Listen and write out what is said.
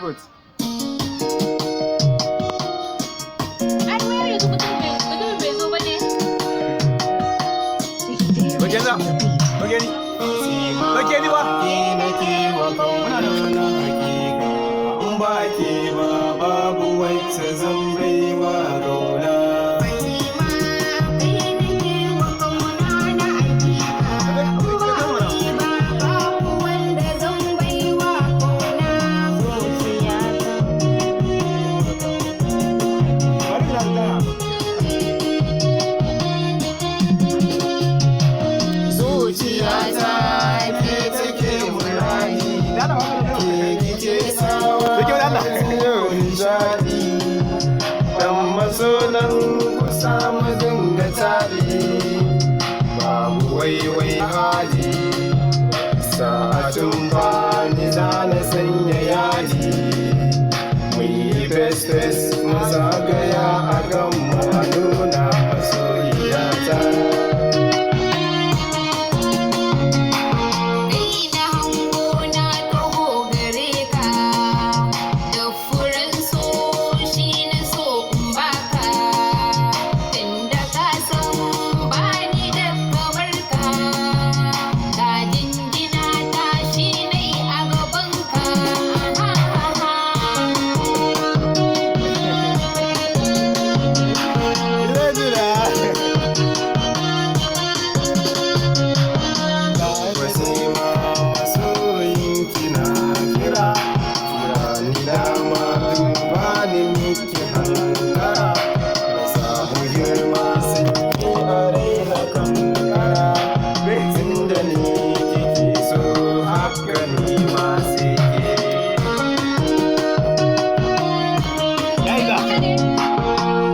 good. babu wacce zan baiwa gauna. Masonan ku samu dinga tare babu waiwai hali sa'atun ba ni zana sanya yaji mu yi fes-fes mu zagaya a gan